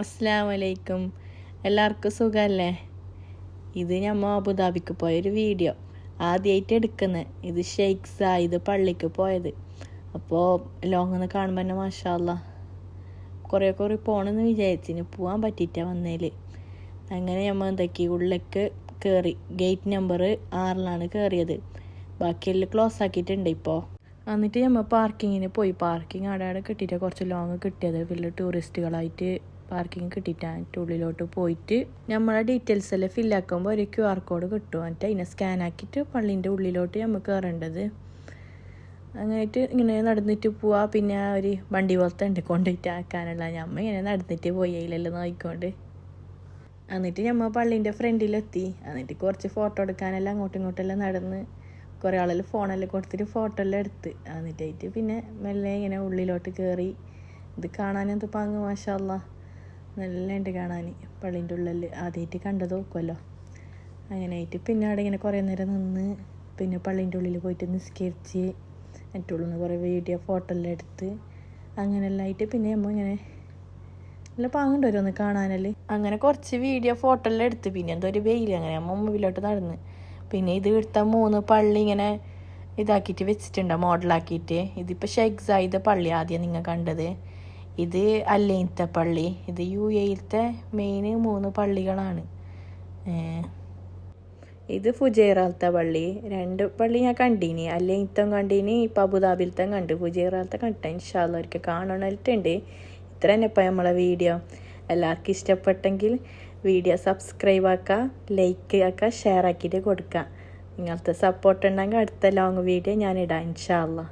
അസ്സലാമലൈക്കും. എല്ലാവർക്കും സുഖമല്ലേ? ഇത് നമ്മൾ അബുദാബിക്ക് പോയൊരു വീഡിയോ ആദ്യമായിട്ട് എടുക്കുന്നത്. ഇത് ഷെയ്ഖ് സായിദ് പള്ളിക്ക് പോയത്. അപ്പോൾ ലോങ്ങിൽ നിന്ന് കാണുമ്പോൾ തന്നെ മാഷാ അല്ലാഹ് കുറേ പോകണമെന്ന് വിചാരിച്ചിന്, പോകാൻ പറ്റിയിട്ടാണ് വന്നതിൽ. അങ്ങനെ നമ്മൾ എന്തൊക്കെ ഉള്ളിലേക്ക് കയറി. ഗേറ്റ് നമ്പർ 6 കയറിയത്. ബാക്കിയെല്ലാം ക്ലോസ് ആക്കിയിട്ടുണ്ട് ഇപ്പോൾ. എന്നിട്ട് നമ്മൾ പാർക്കിങ്ങിന് പോയി. പാർക്കിങ് അവിടെ കിട്ടിയിട്ട് കുറച്ച് ലോങ് കിട്ടിയത്. വലിയ ടൂറിസ്റ്റുകളായിട്ട് പാർക്കിങ് കിട്ടിയിട്ടാണ്. ഉള്ളിലോട്ട് പോയിട്ട് നമ്മളെ ഡീറ്റെയിൽസ് എല്ലാം ഫില്ലാക്കുമ്പോൾ ഒരു QR കോഡ് കിട്ടും. എന്നിട്ട് അതിനെ സ്കാൻ ആക്കിയിട്ട് പള്ളീൻ്റെ ഉള്ളിലോട്ട് നമ്മൾ കയറേണ്ടത്. അങ്ങനെയിട്ട് ഇങ്ങനെ നടന്നിട്ട് പോവാ. പിന്നെ ഒരു വണ്ടി പോലത്തെ ഉണ്ട് കൊണ്ടുപോയിട്ട് ആക്കാനുള്ള. നമ്മൾ ഇങ്ങനെ നടന്നിട്ട് പോയി അതിലെല്ലാം നോക്കിക്കൊണ്ട്. എന്നിട്ട് നമ്മൾ പള്ളീൻ്റെ ഫ്രണ്ടിലെത്തി. എന്നിട്ട് കുറച്ച് ഫോട്ടോ എടുക്കാനെല്ലാം അങ്ങോട്ടും ഇങ്ങോട്ടെല്ലാം നടന്ന് കുറേ ആളെല്ലാം ഫോണെല്ലാം കൊടുത്തിട്ട് ഫോട്ടോ എല്ലാം എടുത്ത്. എന്നിട്ടായിട്ട് പിന്നെ മെല്ലെ ഇങ്ങനെ ഉള്ളിലോട്ട് കയറി. ഇത് കാണാനെന്ത് പാങ്ങ് മാഷാ അല്ലാഹ്, നല്ല ഉണ്ട് കാണാൻ. പള്ളീൻ്റെ ഉള്ളിൽ ആദ്യമായിട്ട് കണ്ടത് നോക്കുമല്ലോ. അങ്ങനെ ആയിട്ട് പിന്നെ അവിടെ ഇങ്ങനെ കുറേ നേരം നിന്ന് പിന്നെ പള്ളീൻ്റെ ഉള്ളിൽ പോയിട്ട് നിസ്കരിച്ച് എന്നിട്ട് ഉള്ളിൽ നിന്ന് കുറേ വീഡിയോ ഫോട്ടോ എല്ലാം എടുത്ത് അങ്ങനെയെല്ലാം ആയിട്ട് പിന്നെ നമ്മൾ ഇങ്ങനെ നല്ല പാങ്ങുണ്ട് ഓരോന്ന് കാണാനല്ലേ. അങ്ങനെ കുറച്ച് വീഡിയോ ഫോട്ടോ എല്ലാം എടുത്ത് പിന്നെ എന്തോ ഒരു വെയിൽ അങ്ങനെ നമ്മൾ മുമ്പിലോട്ട് നടന്ന്. പിന്നെ ഇത് എടുത്ത 3 പള്ളി ഇങ്ങനെ ഇതാക്കിയിട്ട് വെച്ചിട്ടുണ്ട്, മോഡലാക്കിയിട്ട്. ഇതിപ്പോൾ ഷെയ്ഖ് സായിദ് പള്ളി ആദ്യം നിങ്ങൾ കണ്ടത്. ഇത് അല്ലൈനത്തെ പള്ളി. ഇത് UAE മെയിൻ 3 പള്ളികളാണ്. ഇത് ഫുജൈറാലത്തെ പള്ളി. 2 പള്ളി ഞാൻ കണ്ടീനി. അല്ലൈനത്തും കണ്ടീനി, ഇപ്പം അബുദാബിലത്തെ കണ്ട്. ഫുജൈറാലത്തെ കണ്ടിട്ട് ഇൻഷാ അല്ലാഹ് ഒരിക്കൽ കാണണമായിട്ടുണ്ട്. ഇത്ര തന്നെ ഇപ്പം നമ്മളെ വീഡിയോ. എല്ലാവർക്കും ഇഷ്ടപ്പെട്ടെങ്കിൽ വീഡിയോ സബ്സ്ക്രൈബ് ആക്കുക, ലൈക്ക് ആക്കുക, ഷെയർ ആക്കിയിട്ട് കൊടുക്കുക. നിങ്ങളത്തെ സപ്പോർട്ട് ഉണ്ടെങ്കിൽ അടുത്ത ലോങ് വീഡിയോ ഞാനിടാം ഇൻഷാ അല്ലാഹ്.